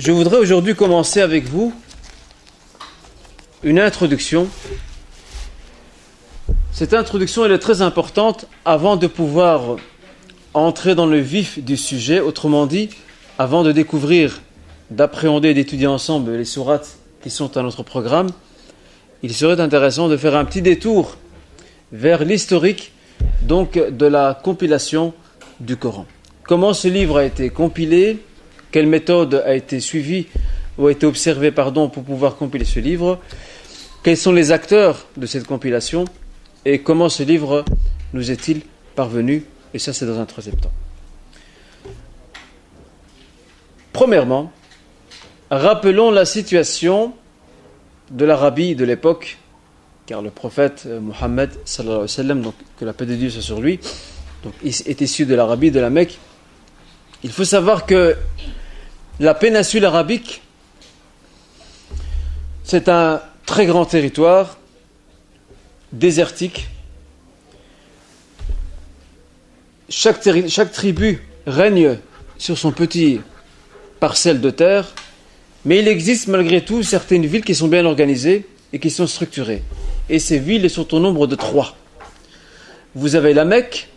Je voudrais aujourd'hui commencer avec vous une introduction. Cette introduction elle est très importante avant de pouvoir entrer dans le vif du sujet, autrement dit, avant de découvrir, d'appréhender et d'étudier ensemble les sourates qui sont à notre programme. Il serait intéressant de faire un petit détour vers l'historique donc de la compilation du Coran. Comment ce livre a été compilé, quelle méthode a été suivie ou a été observée pour pouvoir compiler ce livre, quels sont les acteurs de cette compilation et comment ce livre nous est-il parvenu, et ça c'est dans un troisième temps. Premièrement, rappelons la situation de l'Arabie de l'époque, car le prophète Mohammed sallallahu alayhi wa sallam, donc que la paix de Dieu soit sur lui, donc il est issu de l'Arabie, de la Mecque. Il faut savoir que la péninsule arabique, c'est un très grand territoire désertique. Chaque tribu règne sur son petit parcelle de terre, mais il existe malgré tout certaines villes qui sont bien organisées et qui sont structurées. Et ces villes sont au nombre de 3. Vous avez la Mecque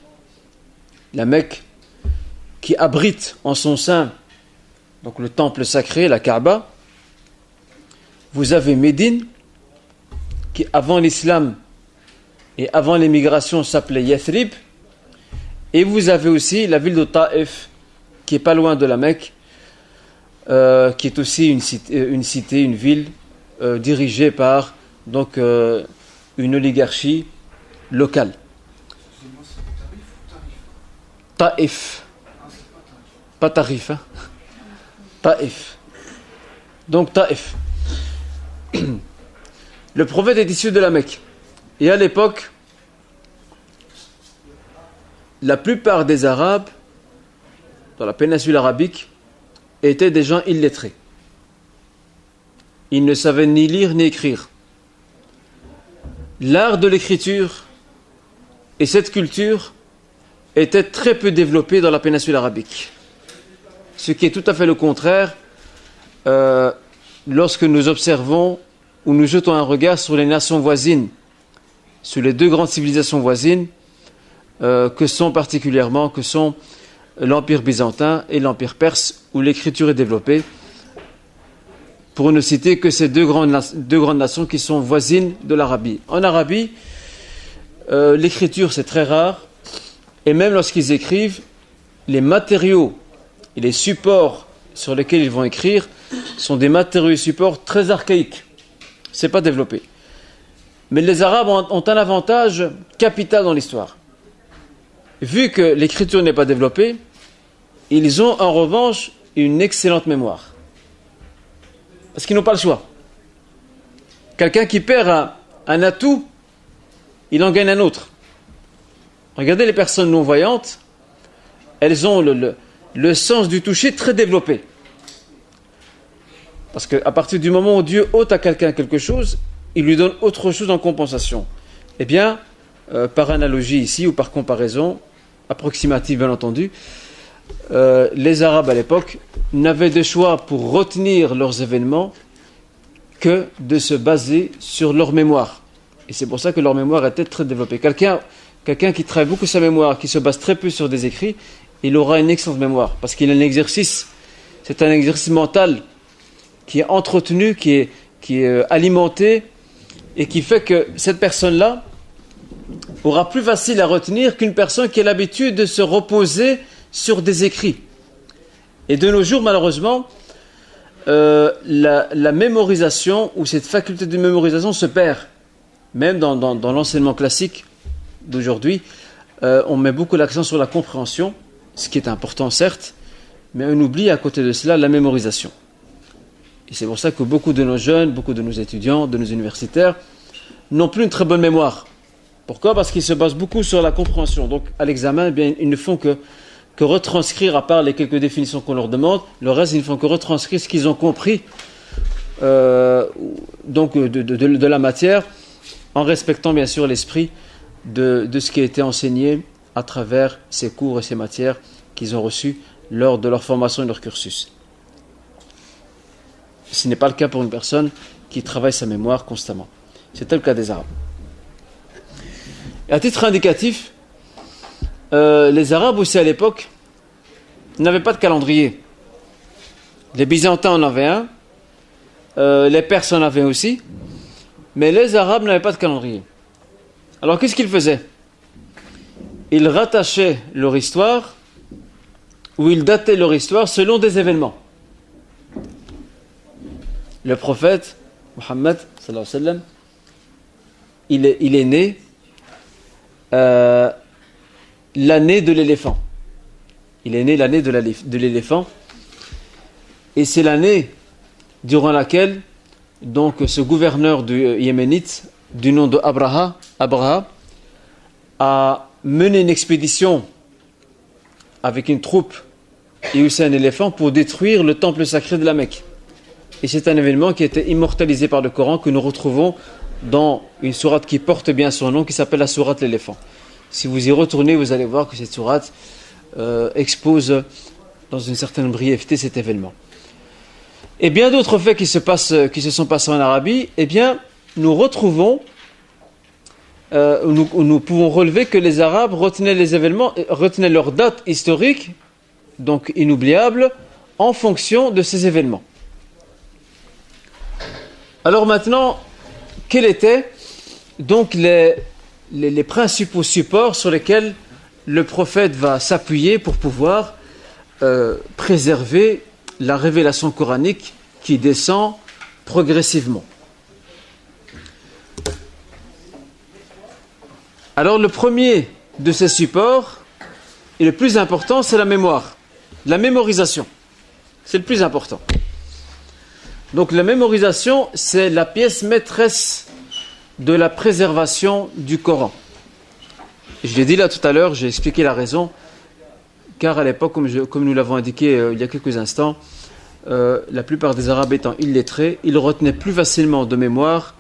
qui abrite en son sein donc le temple sacré, la Kaaba. Vous avez Médine, qui avant l'islam et avant l'émigration s'appelait Yathrib. Et vous avez aussi la ville de Taïf, qui est pas loin de la Mecque, qui est aussi une ville dirigée par donc, une oligarchie locale. Taïf. Pas Tarif, hein. Taïf. Donc Taïf. Le prophète est issu de la Mecque. Et à l'époque, la plupart des Arabes dans la péninsule arabique étaient des gens illettrés. Ils ne savaient ni lire ni écrire. L'art de l'écriture et cette culture étaient très peu développés dans la péninsule arabique. Ce qui est tout à fait le contraire lorsque nous observons ou nous jetons un regard sur les nations voisines, sur les 2 grandes civilisations voisines, que sont l'Empire byzantin et l'Empire perse, où l'écriture est développée, pour ne citer que ces deux grandes nations qui sont voisines de l'Arabie. En Arabie, l'écriture c'est très rare, et même lorsqu'ils écrivent, les matériaux et les supports sur lesquels ils vont écrire sont des matériaux et supports très archaïques. C'est pas développé. Mais les Arabes ont un avantage capital dans l'histoire. Vu que l'écriture n'est pas développée, ils ont en revanche une excellente mémoire. Parce qu'ils n'ont pas le choix. Quelqu'un qui perd un atout, il en gagne un autre. Regardez les personnes non-voyantes, elles ont le sens du toucher très développé. Parce qu'à partir du moment où Dieu ôte à quelqu'un quelque chose, il lui donne autre chose en compensation. Eh bien, par analogie ici, ou par comparaison, approximative bien entendu, les Arabes à l'époque n'avaient de choix pour retenir leurs événements que de se baser sur leur mémoire. Et c'est pour ça que leur mémoire était très développée. Quelqu'un qui travaille beaucoup sa mémoire, qui se base très peu sur des écrits, il aura une excellente mémoire, parce qu'il a un exercice, c'est un exercice mental qui est entretenu, qui est alimenté, et qui fait que cette personne-là aura plus facile à retenir qu'une personne qui a l'habitude de se reposer sur des écrits. Et de nos jours, malheureusement, la mémorisation, ou cette faculté de mémorisation se perd. Même dans l'enseignement classique d'aujourd'hui, on met beaucoup l'accent sur la compréhension, ce qui est important certes, mais on oublie à côté de cela la mémorisation. Et c'est pour ça que beaucoup de nos jeunes, beaucoup de nos étudiants, de nos universitaires, n'ont plus une très bonne mémoire. Pourquoi ? Parce qu'ils se basent beaucoup sur la compréhension. Donc à l'examen, eh bien, ils ne font que retranscrire, à part les quelques définitions qu'on leur demande, le reste, ils ne font que retranscrire ce qu'ils ont compris donc de la matière, en respectant bien sûr l'esprit de ce qui a été enseigné à travers ces cours et ces matières qu'ils ont reçus lors de leur formation et de leur cursus. Ce n'est pas le cas pour une personne qui travaille sa mémoire constamment. C'était le cas des Arabes. Et à titre indicatif, les Arabes aussi à l'époque n'avaient pas de calendrier. Les Byzantins en avaient un, les Perses en avaient aussi, mais les Arabes n'avaient pas de calendrier. Alors qu'est-ce qu'ils faisaient? Ils rattachaient leur histoire, ou ils dataient leur histoire selon des événements. Le prophète Mohammed sallallahu alayhi wa sallam, il est né l'année de l'éléphant. Il est né l'année de l'éléphant, et c'est l'année durant laquelle donc ce gouverneur du Yéménite du nom de Abraha a mené une expédition avec une troupe et aussi un éléphant pour détruire le temple sacré de la Mecque. Et c'est un événement qui a été immortalisé par le Coran, que nous retrouvons dans une sourate qui porte bien son nom, qui s'appelle la sourate l'éléphant. Si vous y retournez, vous allez voir que cette sourate expose dans une certaine brièveté cet événement. Et bien d'autres faits qui se sont passés en Arabie, eh bien, nous retrouvons, nous pouvons relever que les Arabes retenaient les événements, retenaient leurs dates historiques, donc inoubliables, en fonction de ces événements. Alors maintenant, quels étaient donc les principaux supports sur lesquels le prophète va s'appuyer pour pouvoir préserver la révélation coranique qui descend progressivement? Alors le premier de ces supports, et le plus important, c'est la mémoire, la mémorisation. C'est le plus important. Donc la mémorisation, c'est la pièce maîtresse de la préservation du Coran. Je l'ai dit là tout à l'heure, j'ai expliqué la raison, car à l'époque, comme nous l'avons indiqué il y a quelques instants, la plupart des Arabes étant illettrés, ils retenaient plus facilement de mémoire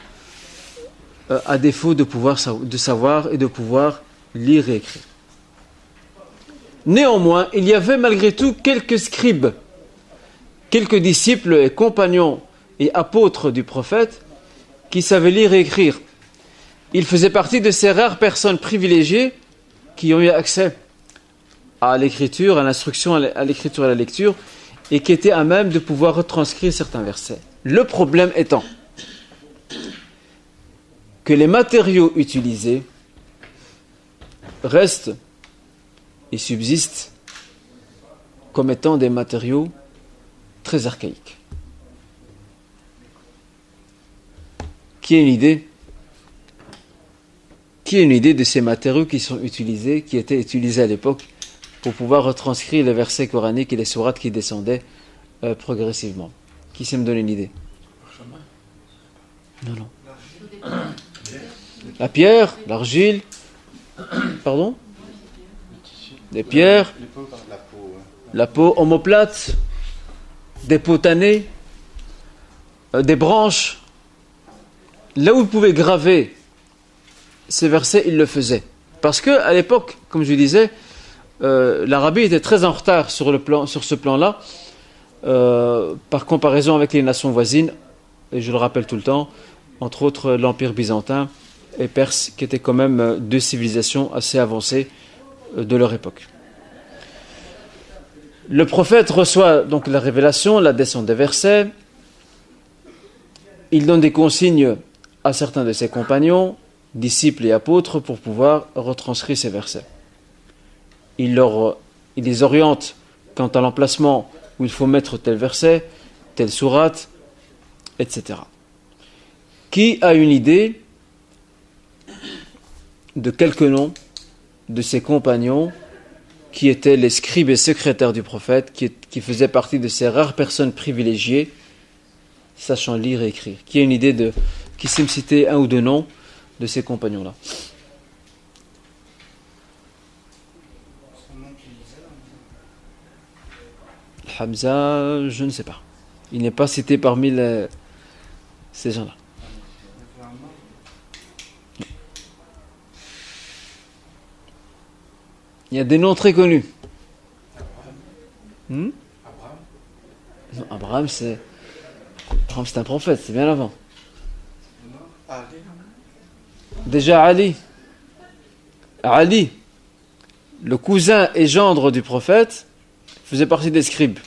à défaut de savoir et de pouvoir lire et écrire. Néanmoins, il y avait malgré tout quelques scribes, quelques disciples et compagnons et apôtres du prophète qui savaient lire et écrire. Ils faisaient partie de ces rares personnes privilégiées qui ont eu accès à l'écriture, à l'instruction, à l'écriture et à la lecture, et qui étaient à même de pouvoir retranscrire certains versets. Le problème étant que les matériaux utilisés restent et subsistent comme étant des matériaux très archaïques. Qui a une idée de ces matériaux qui étaient utilisés à l'époque pour pouvoir retranscrire les versets coraniques et les sourates qui descendaient progressivement? Qui sait me donner une idée? Non. La pierre, l'argile, pardon? Des pierres, la peau omoplate, des peaux tannées, des branches. Là où ils pouvaient graver ces versets, ils le faisaient. Parce que à l'époque, comme je disais, l'Arabie était très en retard sur ce plan-là, par comparaison avec les nations voisines, et je le rappelle tout le temps, entre autres l'Empire byzantin et perse, qui étaient quand même deux civilisations assez avancées de leur époque. Le prophète reçoit donc la révélation, la descente des versets. Il donne des consignes à certains de ses compagnons, disciples et apôtres, pour pouvoir retranscrire ces versets. Il les oriente quant à l'emplacement où il faut mettre tel verset, telle sourate, etc. Qui a une idée de quelques noms de ses compagnons qui étaient les scribes et secrétaires du prophète, qui faisaient partie de ces rares personnes privilégiées, sachant lire et écrire? Qui a une idée qui sait me citer un ou deux noms de ces compagnons-là? Hamza, je ne sais pas. Il n'est pas cité parmi ces gens-là. Il y a des noms très connus. Non, Abraham, c'est Abraham, c'est un prophète, c'est bien avant. Déjà Ali, le cousin et gendre du prophète, faisait partie des scribes.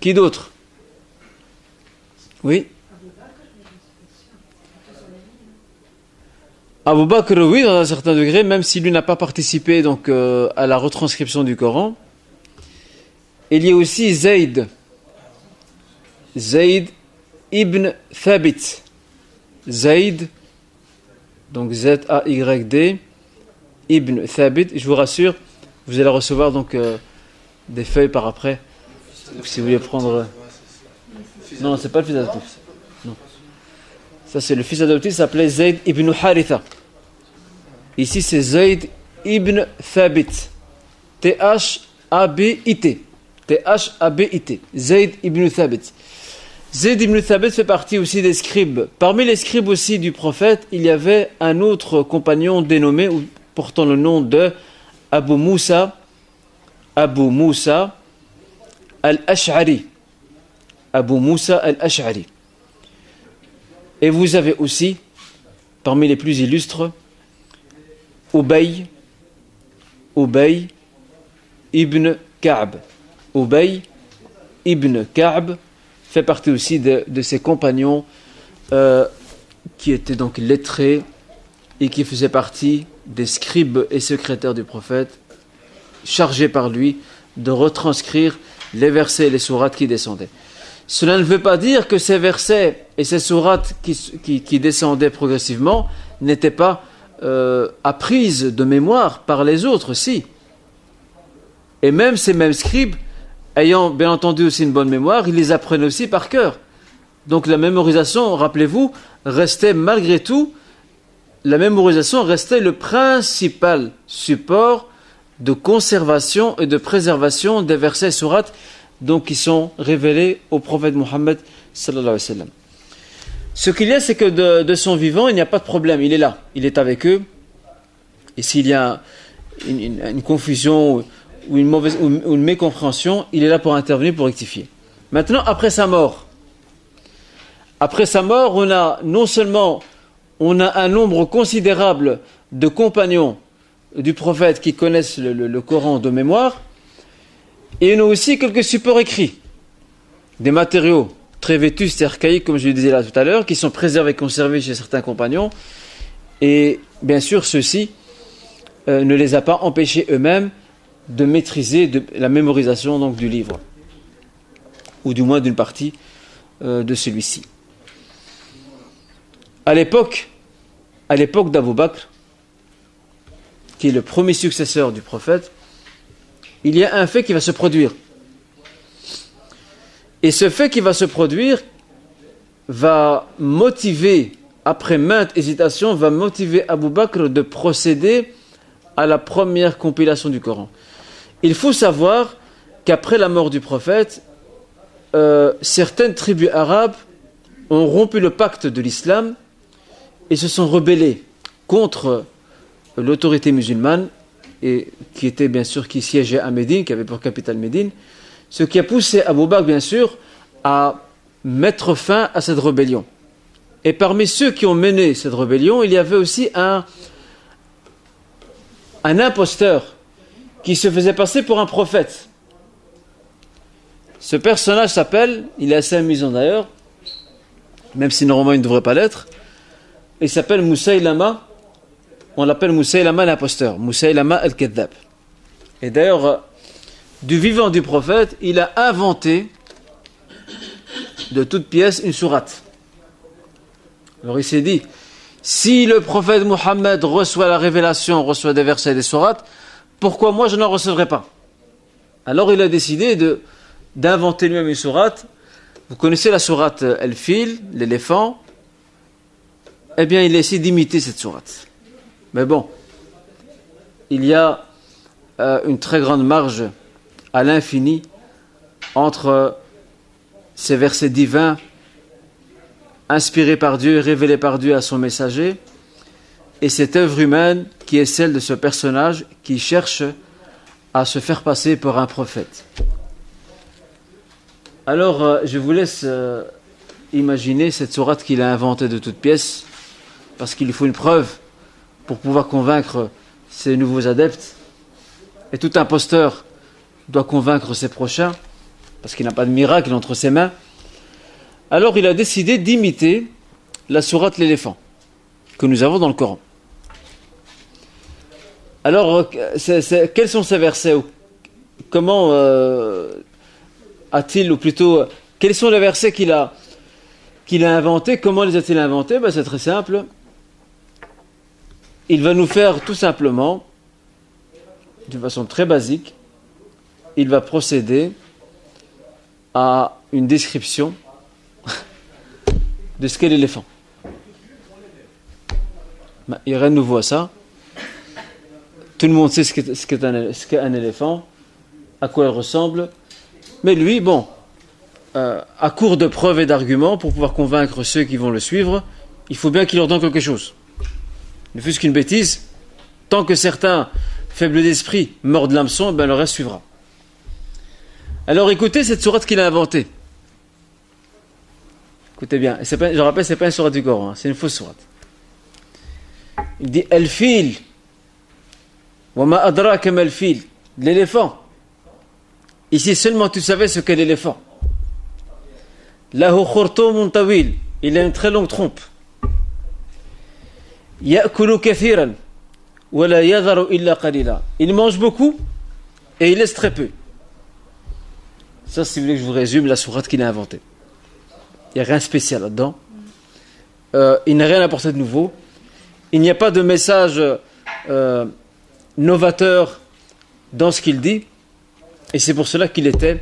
Qui d'autre? Oui. Abu Bakr, oui, dans un certain degré, même si lui n'a pas participé donc à la retranscription du Coran. Il y a aussi Zayd ibn Thabit. Zayd, donc Z-A-Y-D, ibn Thabit. Je vous rassure, vous allez recevoir donc des feuilles par après. Donc, si vous voulez prendre. Non, c'est pas le fils adoptif. Non. Ça, c'est le fils adoptif, il s'appelait Zayd ibn Haritha. Ici, c'est Zayd ibn Thabit. T-H-A-B-I-T. T-H-A-B-I-T. Zayd ibn Thabit. Zayd ibn Thabit fait partie aussi des scribes. Parmi les scribes aussi du prophète, il y avait un autre compagnon dénommé, ou portant le nom de Abu Moussa al-Ash'ari. Abu Moussa al-Ash'ari. Et vous avez aussi, parmi les plus illustres, Ubay ibn Ka'b. Ubay ibn Ka'b fait partie aussi de ses compagnons qui étaient donc lettrés et qui faisaient partie des scribes et secrétaires du prophète, chargés par lui de retranscrire les versets et les sourates qui descendaient. Cela ne veut pas dire que ces versets et ces sourates qui descendaient progressivement n'étaient pas apprises de mémoire par les autres, si. Et même ces mêmes scribes, ayant bien entendu aussi une bonne mémoire, ils les apprenaient aussi par cœur. Donc la mémorisation, rappelez-vous, restait malgré tout, la mémorisation restait le principal support de conservation et de préservation des versets et sourates donc qui sont révélés au prophète Mohammed sallallahu alayhi wa sallam. Ce qu'il y a, c'est que de son vivant, il n'y a pas de problème, il est là, il est avec eux. Et s'il y a une confusion ou une mécompréhension, il est là pour intervenir, pour rectifier. Maintenant, après sa mort, on a non seulement un nombre considérable de compagnons du prophète qui connaissent le Coran de mémoire, et on a aussi quelques supports écrits, des matériaux très vétustes et archaïques, comme je le disais là tout à l'heure, qui sont préservés et conservés chez certains compagnons, et bien sûr ceux-ci ne les a pas empêchés eux-mêmes de maîtriser la mémorisation donc, du livre, ou du moins d'une partie de celui-ci. À l'époque d'Abu Bakr, qui est le premier successeur du prophète, il y a un fait qui va se produire. Et ce fait qui va se produire va motiver, après maintes hésitations, va motiver Abu Bakr de procéder à la première compilation du Coran. Il faut savoir qu'après la mort du prophète, certaines tribus arabes ont rompu le pacte de l'islam et se sont rebellées contre l'autorité musulmane, et qui était bien sûr qui siégeait à Médine, qui avait pour capitale Médine, ce qui a poussé Abu Bakr bien sûr à mettre fin à cette rébellion. Et parmi ceux qui ont mené cette rébellion, il y avait aussi un imposteur qui se faisait passer pour un prophète. Ce personnage s'appelle, il est assez amusant d'ailleurs, même si normalement il ne devrait pas l'être, il s'appelle Musaylama. On l'appelle Musaylama l'imposteur, Musaylama al-Kadhab. Et d'ailleurs, du vivant du prophète, il a inventé de toutes pièces une sourate. Alors il s'est dit, si le prophète Mohammed reçoit la révélation, reçoit des versets et des sourates, pourquoi moi je n'en recevrai pas? Alors il a décidé d'inventer lui-même une sourate. Vous connaissez la sourate El-Fil, l'éléphant? Eh bien il a essayé d'imiter cette sourate. Mais bon, il y a une très grande marge à l'infini entre ces versets divins inspirés par Dieu, révélés par Dieu à son messager, et cette œuvre humaine qui est celle de ce personnage qui cherche à se faire passer pour un prophète. Alors, je vous laisse imaginez cette sourate qu'il a inventée de toutes pièces, parce qu'il lui faut une preuve pour pouvoir convaincre ses nouveaux adeptes. Et tout imposteur doit convaincre ses prochains, parce qu'il n'a pas de miracle entre ses mains. Alors il a décidé d'imiter la sourate l'éléphant, que nous avons dans le Coran. Alors, quels sont ces versets? Comment a-t-il, ou plutôt, quels sont les versets qu'il a inventés? Comment les a-t-il inventés? C'est très simple. Il va nous faire tout simplement, d'une façon très basique, il va procéder à une description de ce qu'est l'éléphant. Il n'y a rien de nouveau à ça. Tout le monde sait ce qu'est un éléphant, à quoi il ressemble. Mais lui, à court de preuves et d'arguments, pour pouvoir convaincre ceux qui vont le suivre, il faut bien qu'il leur donne quelque chose. Ne fût-ce qu'une bêtise, tant que certains faibles d'esprit mordent l'hameçon, le reste suivra. Alors écoutez cette sourate qu'il a inventée. Écoutez bien, je rappelle, ce n'est pas une sourate du Coran, c'est une fausse sourate. Il dit Al-Fil, wa ma adraka mal fil, l'éléphant. Ici seulement tu savais ce qu'est l'éléphant. Lahu khurtumun tawil, il a une très longue trompe. Ya'kulu kathiran wa la yadharu illa qalila. Il mange beaucoup et il laisse très peu. Ça, si vous voulez que je vous résume la sourate qu'il a inventée. Il n'y a rien de spécial là-dedans. Il n'a rien apporté de nouveau. Il n'y a pas de message novateur dans ce qu'il dit. Et c'est pour cela qu'il était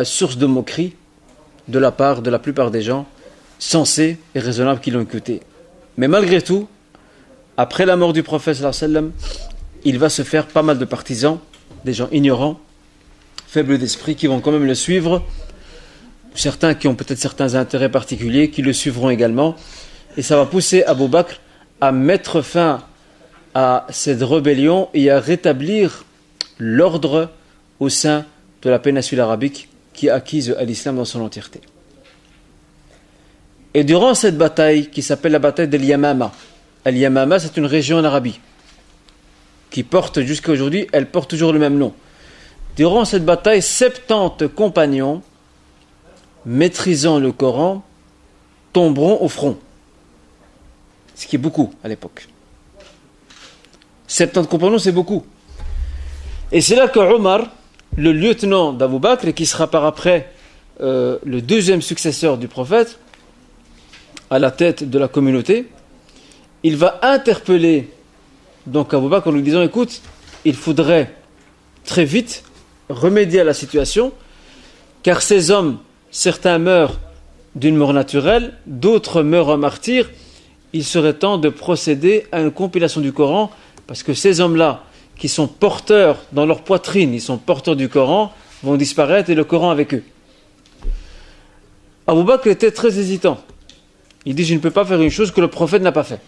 source de moquerie de la part de la plupart des gens sensés et raisonnables qui l'ont écouté. Mais malgré tout, après la mort du prophète sallallahu alayhi wa sallam, il va se faire pas mal de partisans, des gens ignorants, faibles d'esprit, qui vont quand même le suivre. Certains qui ont peut-être certains intérêts particuliers, qui le suivront également. Et ça va pousser Abu Bakr à mettre fin à cette rébellion et à rétablir l'ordre au sein de la péninsule arabique qui est acquise à l'islam dans son entièreté. Et durant cette bataille qui s'appelle la bataille d'El Yamama, El Yamama c'est une région en Arabie qui porte jusqu'à aujourd'hui, elle porte toujours le même nom. Durant cette bataille, 70 compagnons maîtrisant le Coran tomberont au front. Ce qui est beaucoup à l'époque. 70 compagnons, c'est beaucoup. Et c'est là que Omar, le lieutenant d'Abu Bakr, et qui sera par après le deuxième successeur du prophète, à la tête de la communauté, il va interpeller donc Abu Bakr en lui disant, écoute, il faudrait très vite remédier à la situation, car ces hommes, certains meurent d'une mort naturelle, d'autres meurent en martyr. Il serait temps de procéder à une compilation du Coran, parce que ces hommes-là, qui sont porteurs dans leur poitrine, ils sont porteurs du Coran, vont disparaître et le Coran avec eux. Abu Bakr était très hésitant. Il dit, je ne peux pas faire une chose que le prophète n'a pas fait.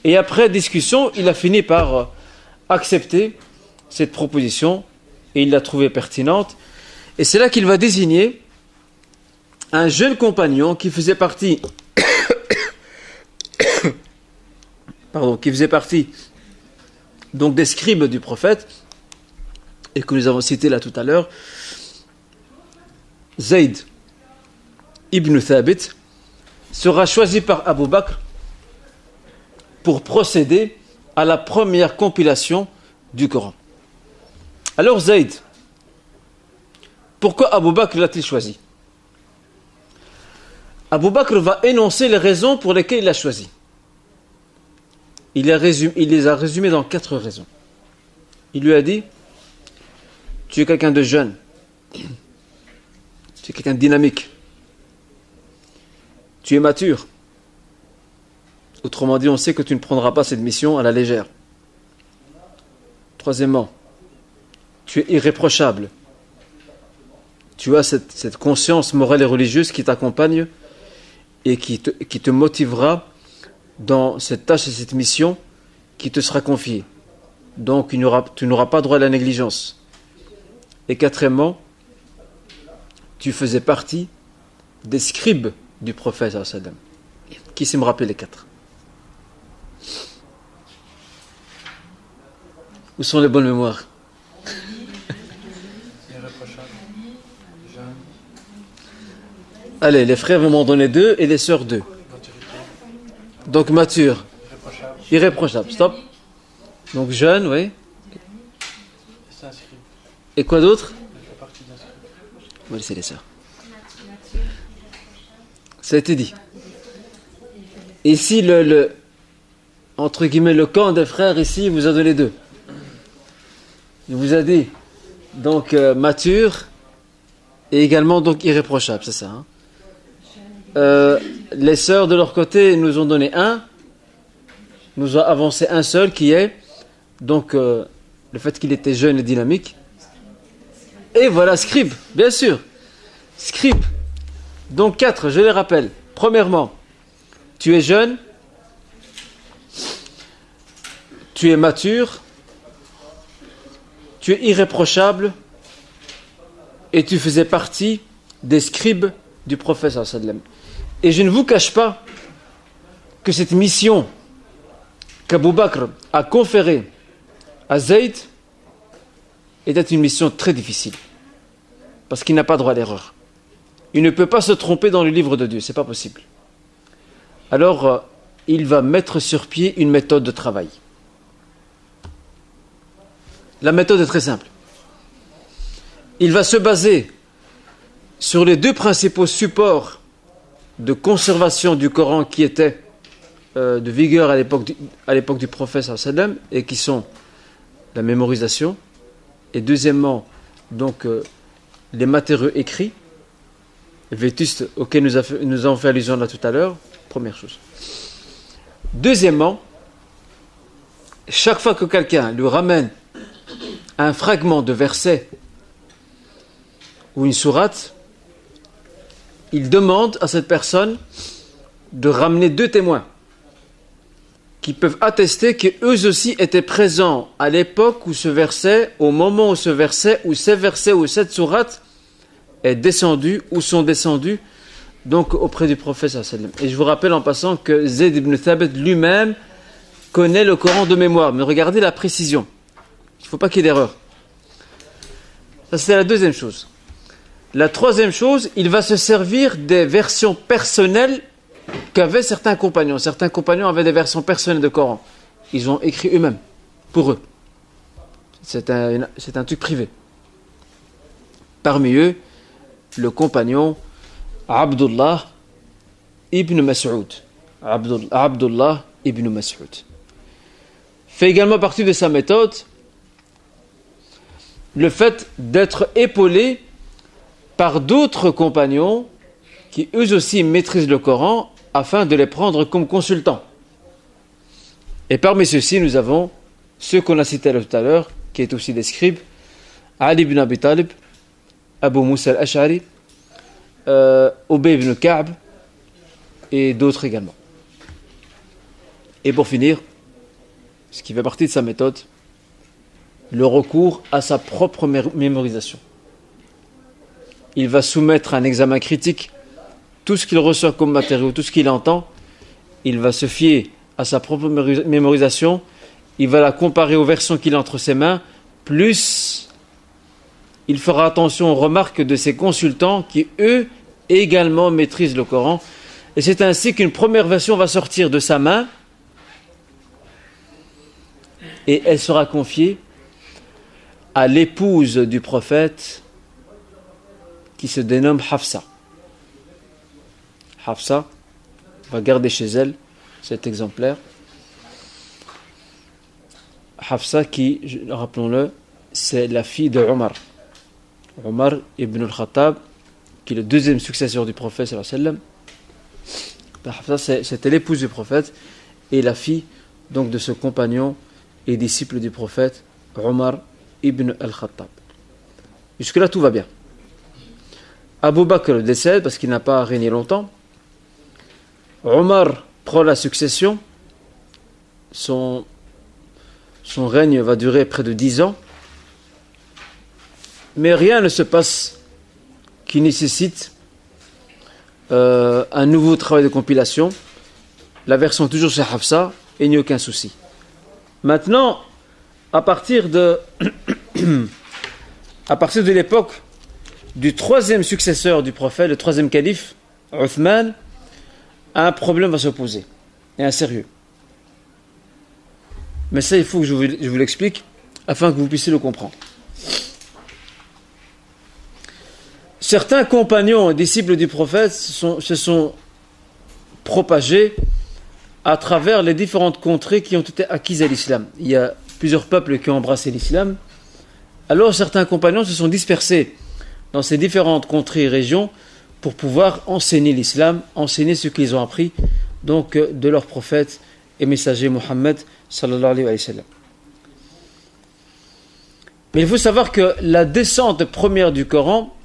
Et après discussion, il a fini par accepter cette proposition et il l'a trouvée pertinente. Et c'est là qu'il va désigner un jeune compagnon qui faisait partie donc des scribes du prophète et que nous avons cité là tout à l'heure, Zayd ibn Thabit sera choisi par Abu Bakr pour procéder à la première compilation du Coran. Alors Zayd, pourquoi Abu Bakr l'a-t-il choisi? Abu Bakr va énoncer les raisons pour lesquelles il l'a choisi. Il les a résumées dans 4 raisons. Il lui a dit, tu es quelqu'un de jeune, tu es quelqu'un de dynamique, tu es mature. Autrement dit, on sait que tu ne prendras pas cette mission à la légère. Troisièmement, tu es irréprochable. Tu as cette conscience morale et religieuse qui t'accompagne et qui te motivera dans cette tâche et cette mission qui te sera confiée. Donc, tu n'auras pas droit à la négligence. Et quatrièmement, tu faisais partie des scribes du prophète sallallahu alayhi wa sallam. Qui sait me rappeler les 4? Où sont les bonnes mémoires? Allez, les frères vont m'en donner 2 et les sœurs 2. Donc mature. Irréprochable. Stop. Donc jeune, oui. Et quoi d'autre? On va laisser les sœurs. Ça a été dit. Ici, entre guillemets, le camp des frères, ici, il vous a donné 2. Il vous a dit, donc, mature, et également, donc, irréprochable, c'est ça. Les sœurs, de leur côté, nous ont donné 1, nous ont avancé un seul, qui est, donc, le fait qu'il était jeune et dynamique. Et voilà, scribe, bien sûr. Scribe. Donc, 4, je les rappelle. Premièrement, tu es jeune, tu es mature, tu es irréprochable et tu faisais partie des scribes du prophète sallallahu alayhi wa sallam. Et je ne vous cache pas que cette mission qu'Abu Bakr a conférée à Zayd était une mission très difficile parce qu'il n'a pas droit à l'erreur. Il ne peut pas se tromper dans le livre de Dieu, c'est pas possible. Alors, il va mettre sur pied une méthode de travail. La méthode est très simple. Il va se baser sur les 2 principaux supports de conservation du Coran qui étaient de vigueur à l'époque du prophète sallallahu alayhi wa sallam et qui sont la mémorisation et deuxièmement donc les matériaux écrits, vétustes auxquels nous avons fait allusion là tout à l'heure. Première chose. Deuxièmement, chaque fois que quelqu'un lui ramène un fragment de verset ou une sourate, il demande à cette personne de ramener 2 témoins qui peuvent attester qu'eux aussi étaient présents à l'époque où ce verset, au moment où ce verset, ou ces versets, ou cette sourate est descendu ou sont descendus donc auprès du prophète sallallahu alayhi wa sallam. Et je vous rappelle en passant que Zayd ibn Thabit lui-même connaît le Coran de mémoire. Mais regardez la précision. Il ne faut pas qu'il y ait d'erreur. Ça, c'est la deuxième chose. La troisième chose, il va se servir des versions personnelles qu'avaient certains compagnons. Certains compagnons avaient des versions personnelles de Coran. Ils ont écrit eux-mêmes, pour eux. C'est un truc privé. Parmi eux, le compagnon Abdullah ibn Mas'ud. Abdullah ibn Mas'ud. Fait également partie de sa méthode le fait d'être épaulé par d'autres compagnons qui eux aussi maîtrisent le Coran afin de les prendre comme consultants. Et parmi ceux-ci, nous avons ceux qu'on a cités tout à l'heure, qui est aussi des scribes, Ali ibn Abi Talib, Abu Musa al-Ash'ari, Ubay ibn Ka'b et d'autres également. Et pour finir, ce qui fait partie de sa méthode, le recours à sa propre mémorisation. Il va soumettre à un examen critique tout ce qu'il reçoit comme matériau, tout ce qu'il entend. Il va se fier à sa propre mémorisation. Il va la comparer aux versions qu'il a entre ses mains. Plus, il fera attention aux remarques de ses consultants qui, eux, également maîtrisent le Coran. Et c'est ainsi qu'une première version va sortir de sa main et elle sera confiée à l'épouse du prophète qui se dénomme Hafsa. Hafsa va garder chez elle cet exemplaire. Hafsa qui, rappelons-le, c'est la fille de Omar. Omar ibn al-Khattab, qui est le deuxième successeur du prophète sallallahu alayhi wa sallam. Hafsa, c'était l'épouse du prophète et la fille donc de ce compagnon et disciple du prophète Omar ibn al-Khattab. Jusque-là, tout va bien. Abu Bakr décède parce qu'il n'a pas régné longtemps. Omar prend la succession. Son règne va durer près de 10 ans. Mais rien ne se passe qui nécessite un nouveau travail de compilation. La version toujours chez Hafsa, et il n'y a aucun souci. Maintenant, à partir de l'époque du troisième successeur du prophète, le troisième calife, Uthman, un problème va se poser, et un sérieux. Mais ça, il faut que je vous l'explique, afin que vous puissiez le comprendre. Certains compagnons et disciples du prophète se sont propagés à travers les différentes contrées qui ont été acquises à l'islam. Il y a plusieurs peuples qui ont embrassé l'islam. Alors certains compagnons se sont dispersés dans ces différentes contrées et régions pour pouvoir enseigner l'islam, enseigner ce qu'ils ont appris donc de leur prophète et messager Mohammed sallallahu alayhi wa sallam. Mais il faut savoir que la descente première du Coran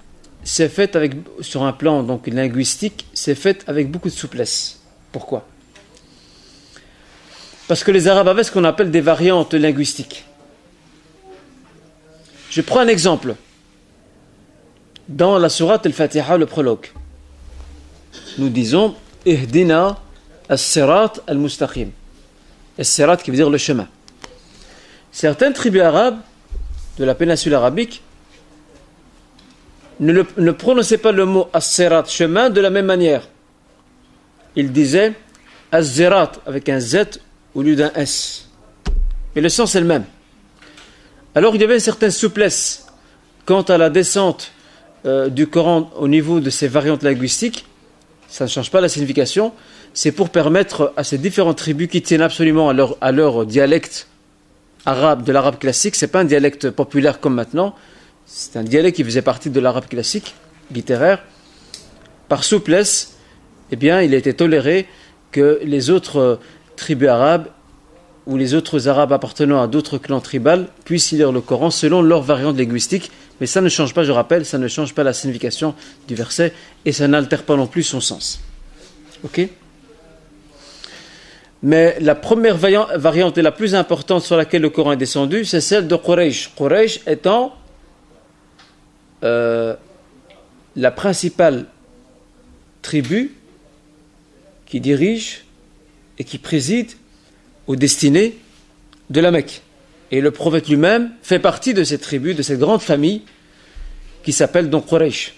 s'est faite sur un plan donc linguistique, s'est faite avec beaucoup de souplesse. Pourquoi ? Parce que les Arabes avaient ce qu'on appelle des variantes linguistiques. Je prends un exemple. Dans la sourate Al-Fatiha, le prologue, nous disons « Ihdina as-sirat al-mustaqim ». As-sirat qui veut dire le chemin. Certaines tribus arabes de la péninsule arabique ne prononçaient pas le mot as-sirat, chemin, de la même manière. Ils disaient az-zirat avec un Z au lieu d'un S. Mais le sens est le même. Alors il y avait une certaine souplesse quant à la descente du Coran au niveau de ces variantes linguistiques. Ça ne change pas la signification. C'est pour permettre à ces différentes tribus qui tiennent absolument à leur dialecte arabe, de l'arabe classique. Ce n'est pas un dialecte populaire comme maintenant. C'est un dialecte qui faisait partie de l'arabe classique, littéraire. Par souplesse, eh bien, il a été toléré que les autres tribus arabes ou les autres arabes appartenant à d'autres clans tribaux puissent lire le Coran selon leur variante linguistique. Mais ça ne change pas, je rappelle, ça ne change pas la signification du verset et ça n'altère pas non plus son sens. Ok ? Mais la première variante et la plus importante sur laquelle le Coran est descendu, c'est celle de Quraysh. Quraysh étant la principale tribu qui dirige et qui préside aux destinées de la Mecque. Et le prophète lui-même fait partie de cette tribu, de cette grande famille qui s'appelle donc Quraysh.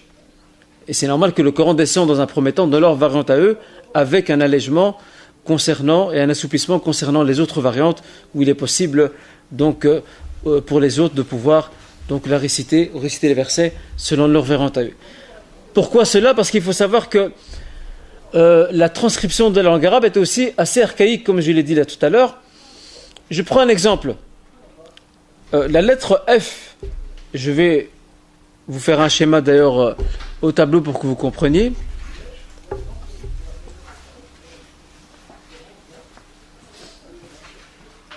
Et c'est normal que le Coran descende dans un premier temps dans leur variante à eux, avec un allègement concernant et un assouplissement concernant les autres variantes où il est possible donc pour les autres de pouvoir donc la réciter les versets selon leur variante à eux. Pourquoi cela ? Parce qu'il faut savoir que la transcription de la langue arabe est aussi assez archaïque, comme je l'ai dit là tout à l'heure. Je prends un exemple. La lettre F, je vais vous faire un schéma d'ailleurs au tableau pour que vous compreniez.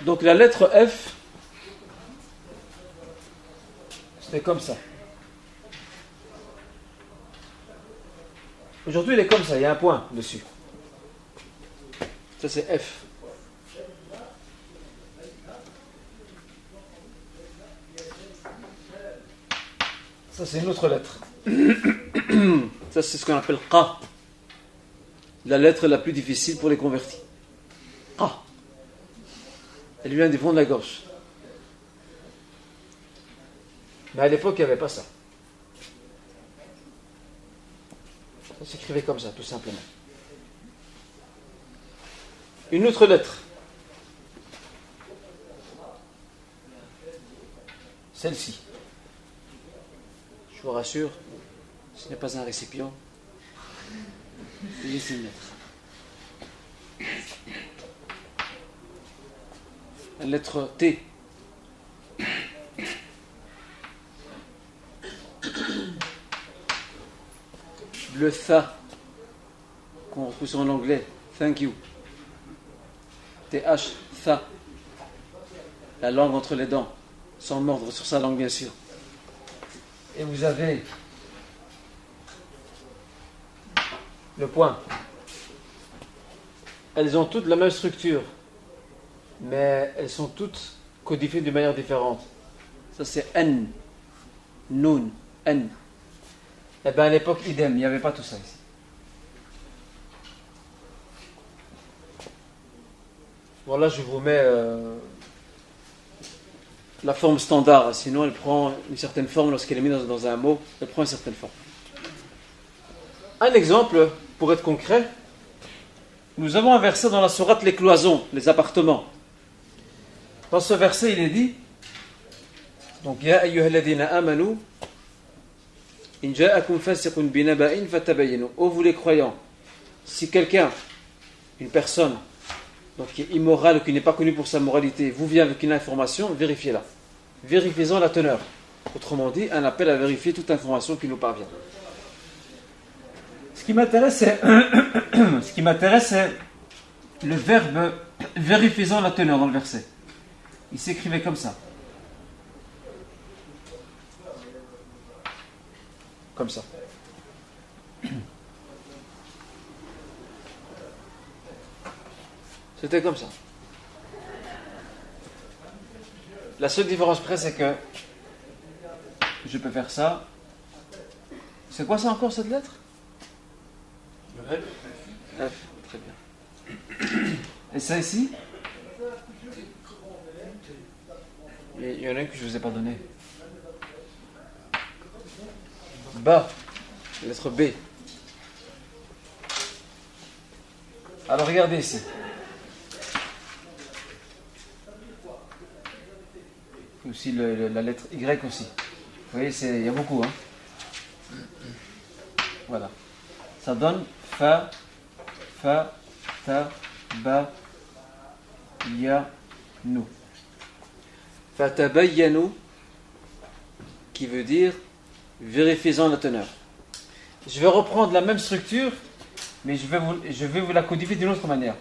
Donc la lettre F, c'est comme ça. Aujourd'hui, elle est comme ça, il y a un point dessus. Ça, c'est F. Ça, c'est une autre lettre. Ça, c'est ce qu'on appelle Qa. La lettre la plus difficile pour les convertis. Qa. Elle vient du fond de la gorge. Mais à l'époque, il n'y avait pas ça. Ça s'écrivait comme ça, tout simplement. Une autre lettre. Celle-ci. Je vous rassure, ce n'est pas un récipient. C'est juste une lettre. La lettre T. Le tha qu'on retrouve en anglais, thank you. TH, tha. La langue entre les dents, sans mordre sur sa langue bien sûr. Et vous avez le point. Elles ont toutes la même structure, mais elles sont toutes codifiées d'une manière différente. Ça c'est N, Nun, N. Eh bien à l'époque, idem, il n'y avait pas tout ça ici. Bon, là, je vous mets la forme standard. Sinon, elle prend une certaine forme lorsqu'elle est mise dans un mot. Elle prend une certaine forme. Un exemple, pour être concret, nous avons un verset dans la sourate Les Cloisons, les appartements. Dans ce verset, il est dit, donc, Ya ayyuhalladhina amanu, in ja'akum fasiqun binaba'in fatabayyanu. Ô vous les croyants, si quelqu'un, une personne, donc qui est immorale ou qui n'est pas connue pour sa moralité, vous vient avec une information, vérifiez-la. Vérifiez-en la teneur. Autrement dit, un appel à vérifier toute information qui nous parvient. Ce qui m'intéresse, c'est le verbe vérifiez-en la teneur dans le verset. Il s'écrivait comme ça. Comme ça. C'était comme ça. La seule différence près, c'est que je peux faire ça. C'est quoi ça encore, cette lettre? F. Très bien. Et ça ici? Il y en a un que je ne vous ai pas donné. Ba. Lettre B. Alors regardez ici. Aussi la lettre Y aussi. Vous voyez, il y a beaucoup. Hein. Voilà. Ça donne fa, ta, ba, ya, nu. Fatabayyanu, qui veut dire vérifiez-en la teneur. Je vais reprendre la même structure, mais je vais vous la codifier d'une autre manière.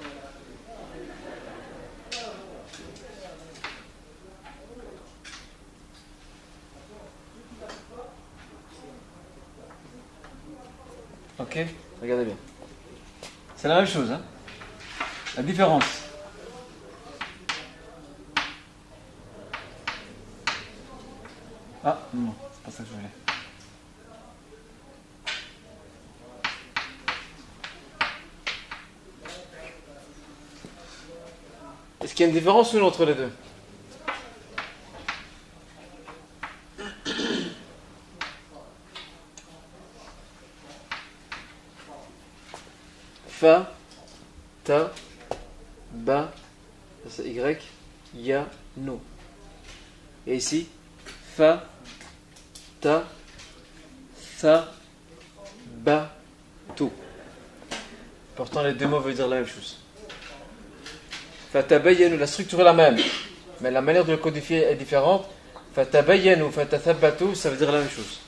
Ok, regardez bien. C'est la même chose, hein. La différence. Ah, non, c'est pas ça que je voulais. Est-ce qu'il y a une différence ou non entre les deux? Fa, ta, ba, ça c'est Y, ya, nu. Et ici, fa, ta, sa, ba, tu. Pourtant, les deux mots veulent dire la même chose. Fatabayyanu, la structure est la même, mais la manière de le codifier est différente. Fatabayyanu, fatathabbatu, ça veut dire la même chose.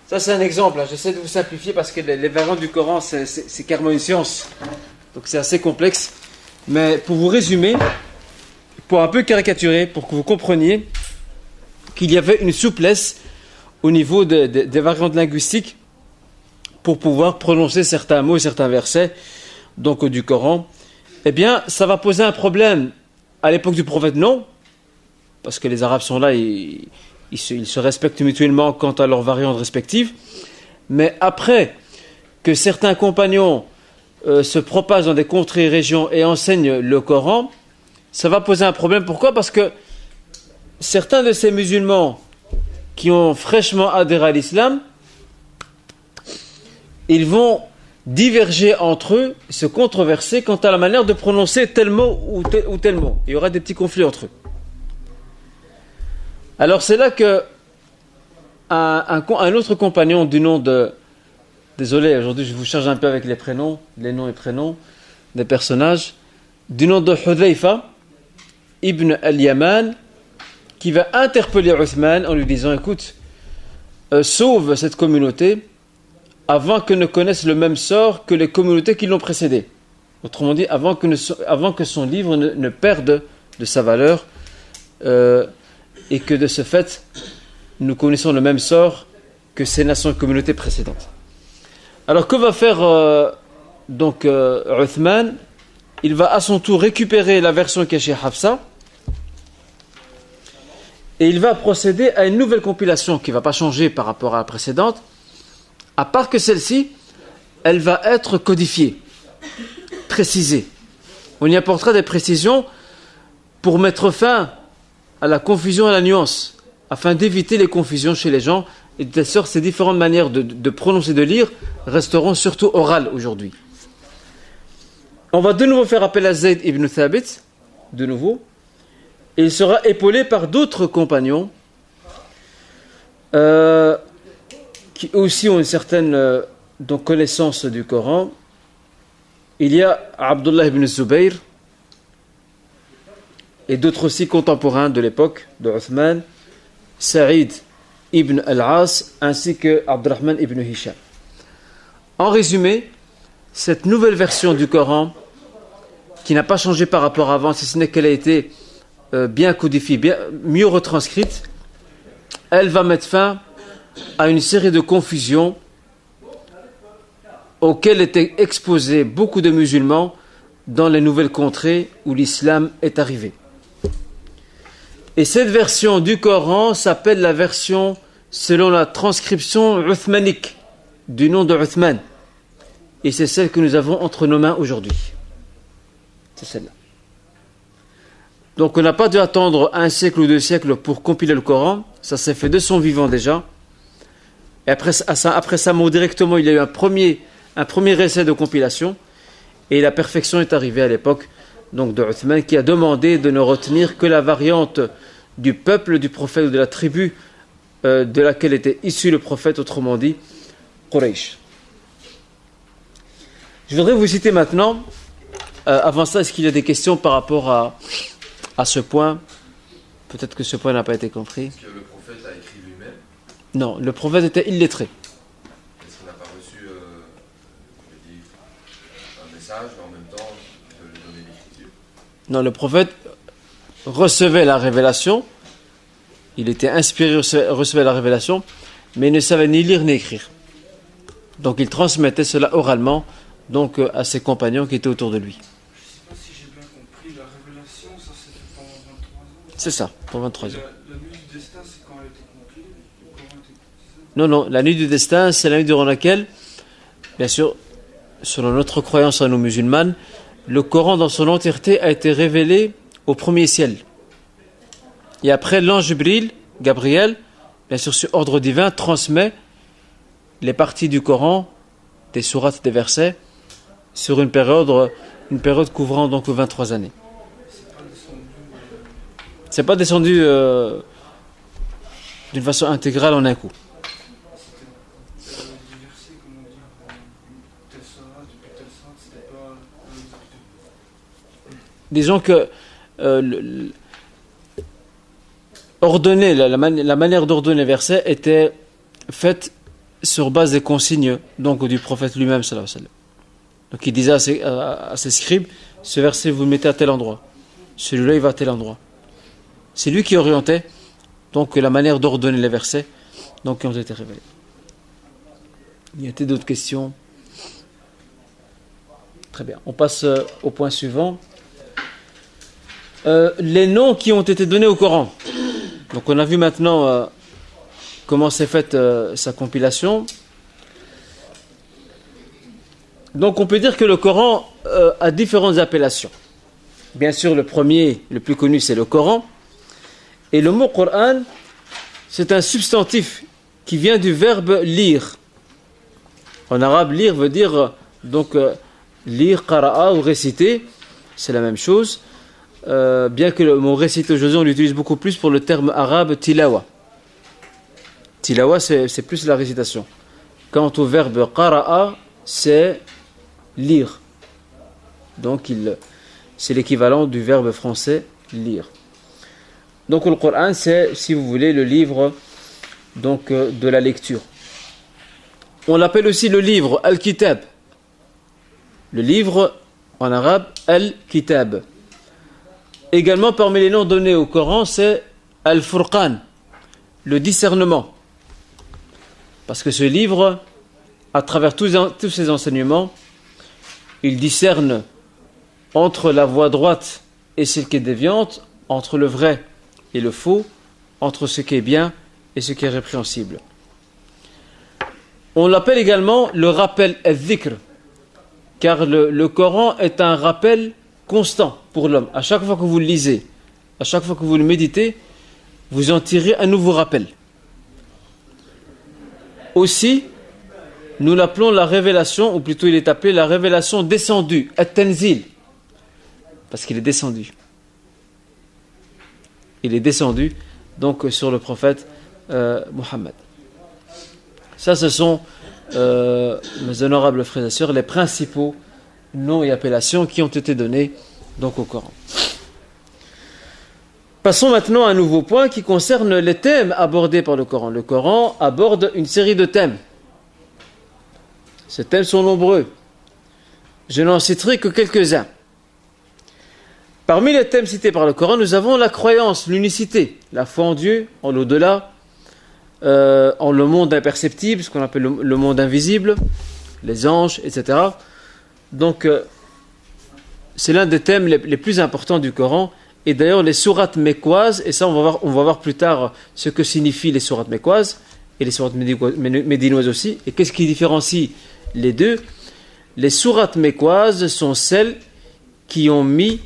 Ça, c'est un exemple. Hein. J'essaie de vous simplifier parce que les variantes du Coran, c'est carrément une science. Donc, c'est assez complexe. Mais pour vous résumer, pour un peu caricaturer, pour que vous compreniez qu'il y avait une souplesse au niveau des variantes linguistiques pour pouvoir prononcer certains mots et certains versets donc, du Coran. Eh bien, ça va poser un problème à l'époque du prophète, non, parce que les Arabes sont là, ils se respectent mutuellement quant à leurs variantes respectives. Mais après que certains compagnons se propagent dans des contrées et régions et enseignent le Coran, ça va poser un problème. Pourquoi? Parce que certains de ces musulmans qui ont fraîchement adhéré à l'islam, ils vont diverger entre eux, se controverser quant à la manière de prononcer tel mot ou tel mot. Il y aura des petits conflits entre eux. Alors c'est là que un autre compagnon du nom de... Désolé, aujourd'hui je vous charge un peu avec les prénoms, les noms et prénoms des personnages. Du nom de Hudhayfa ibn al-Yaman, qui va interpeller Uthman en lui disant, écoute, sauve cette communauté avant que ne connaisse le même sort que les communautés qui l'ont précédé. Autrement dit, avant que son livre ne perde de sa valeur et que de ce fait, nous connaissons le même sort que ces nations et communautés précédentes. Alors que va faire Uthman? Il va à son tour récupérer la version qui est chez Hafsa et il va procéder à une nouvelle compilation qui ne va pas changer par rapport à la précédente, à part que celle-ci, elle va être codifiée, précisée. On y apportera des précisions pour mettre fin à la confusion et à la nuance, afin d'éviter les confusions chez les gens, et de telle sorte ces différentes manières de prononcer, de lire, resteront surtout orales aujourd'hui. On va de nouveau faire appel à Zayd ibn Thabit, de nouveau, et il sera épaulé par d'autres compagnons qui aussi ont une certaine donc, connaissance du Coran. Il y a Abdullah ibn Zubayr et d'autres aussi contemporains de l'époque de Uthman, Saïd ibn al-As ainsi que Abdurrahman ibn Hisham. En résumé, cette nouvelle version du Coran qui n'a pas changé par rapport à avant, si ce n'est qu'elle a été bien codifiée, mieux retranscrite, elle va mettre fin à une série de confusions auxquelles étaient exposés beaucoup de musulmans dans les nouvelles contrées où l'islam est arrivé. Et cette version du Coran s'appelle la version selon la transcription uthmanique du nom de Uthman. Et c'est celle que nous avons entre nos mains aujourd'hui. C'est celle-là. Donc on n'a pas dû attendre un siècle ou 2 siècles pour compiler le Coran. Ça s'est fait de son vivant déjà. Et après sa mort directement, il y a eu un premier essai de compilation. Et la perfection est arrivée à l'époque donc de Uthman, qui a demandé de ne retenir que la variante du peuple du prophète ou de la tribu de laquelle était issu le prophète, autrement dit Quraysh. Je voudrais vous citer maintenant, avant ça, est-ce qu'il y a des questions par rapport à ce point? Peut-être que ce point n'a pas été compris. Est-ce que le prophète a écrit lui-même? Non, le prophète était illettré. Est-ce qu'il n'a pas reçu un message, mais en même temps de lui donner l'écriture? Non, le prophète recevait la révélation, il était inspiré, recevait la révélation, mais il ne savait ni lire ni écrire. Donc il transmettait cela oralement donc, à ses compagnons qui étaient autour de lui. Je ne sais pas si j'ai bien compris, la révélation, ça c'était pendant 23 ans. C'est ça, pour 23 ans. La nuit du destin, c'est quand elle était compilée, le Coran était compilé. Non, la nuit du destin, c'est la nuit durant laquelle, bien sûr, selon notre croyance à nos musulmanes, le Coran dans son entièreté a été révélé au premier ciel. Et après, l'ange Gabriel, bien sûr sur ordre divin, transmet les parties du Coran, des sourates, des versets, sur une période couvrant donc 23 années. C'est pas descendu d'une façon intégrale en un coup. C'était des versets, comment dire, telle sourate, depuis telle sourate, c'était pas Disons que ordonner, la manière d'ordonner les versets était faite sur base des consignes donc, du prophète lui-même. Sallallahu alayhi wa sallam. Donc il disait à ses scribes, ce verset vous le mettez à tel endroit, celui-là il va à tel endroit. C'est lui qui orientait donc, la manière d'ordonner les versets donc, qui ont été révélés. Il y a-t-il d'autres questions? Très bien, on passe au point suivant. Les noms qui ont été donnés au Coran. Donc on a vu maintenant comment s'est faite sa compilation. Donc on peut dire que le Coran a différentes appellations. Bien sûr, le premier, le plus connu, c'est le Coran. Et le mot Coran, c'est un substantif qui vient du verbe lire. En arabe, lire veut dire donc lire, qara'a ou réciter. C'est la même chose. Bien que le mot réciter aujourd'hui, on l'utilise beaucoup plus pour le terme arabe tilawa. Tilawa, c'est plus la récitation. Quant au verbe qara'a, c'est lire. Donc, c'est l'équivalent du verbe français lire. Donc, le Coran, c'est, si vous voulez, le livre donc, de la lecture. On l'appelle aussi le livre, Al-Kitab. Le livre, en arabe, Al-Kitab. Également, parmi les noms donnés au Coran, c'est Al-Furqan, le discernement. Parce que ce livre, à travers tous ses enseignements, il discerne entre la voie droite et celle qui est déviante, entre le vrai et le faux, entre ce qui est bien et ce qui est répréhensible. On l'appelle également le rappel al-dhikr, car le Coran est un rappel constant pour l'homme. À chaque fois que vous le lisez, à chaque fois que vous le méditez, vous en tirez un nouveau rappel. Aussi, nous l'appelons la révélation, ou plutôt il est appelé la révélation descendue, at-tanzil, parce qu'il est descendu. Il est descendu donc sur le prophète Mohammed. Ça, ce sont, mes honorables frères et sœurs, les principaux noms et appellations qui ont été donnés donc au Coran. Passons maintenant à un nouveau point qui concerne les thèmes abordés par le Coran. Le Coran aborde une série de thèmes. Ces thèmes sont nombreux. Je n'en citerai que quelques-uns. Parmi les thèmes cités par le Coran, nous avons la croyance, l'unicité, la foi en Dieu, en l'au-delà, en le monde imperceptible, ce qu'on appelle le monde invisible, les anges, etc. Donc, c'est l'un des thèmes les plus importants du Coran. Et d'ailleurs, les sourates mécoises, et ça on va voir plus tard ce que signifient les sourates mécoises, et les sourates médinoises aussi, et qu'est-ce qui différencie les deux. Les sourates mécoises sont celles qui ont mis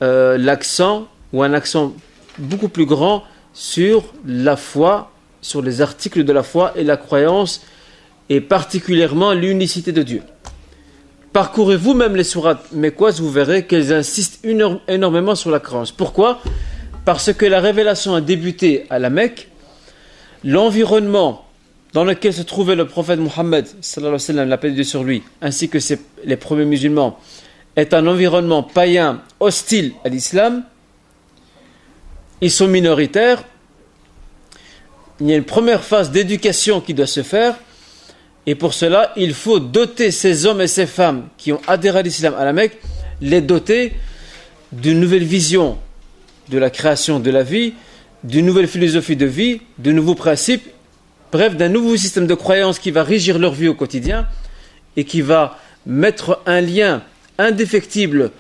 l'accent, ou un accent beaucoup plus grand, sur la foi, sur les articles de la foi et la croyance, et particulièrement l'unicité de Dieu. Parcourez vous-même les sourates mécoises, vous verrez qu'elles insistent énormément sur la croyance. Pourquoi ? Parce que la révélation a débuté à la Mecque. L'environnement dans lequel se trouvait le prophète Mohammed, sallallahu alayhi wa sallam, la paix de Dieu sur lui, ainsi que les premiers musulmans, est un environnement païen hostile à l'islam. Ils sont minoritaires. Il y a une première phase d'éducation qui doit se faire. Et pour cela, il faut doter ces hommes et ces femmes qui ont adhéré à l'islam à la Mecque, les doter d'une nouvelle vision de la création de la vie, d'une nouvelle philosophie de vie, de nouveaux principes, bref, d'un nouveau système de croyance qui va régir leur vie au quotidien et qui va mettre un lien indéfectible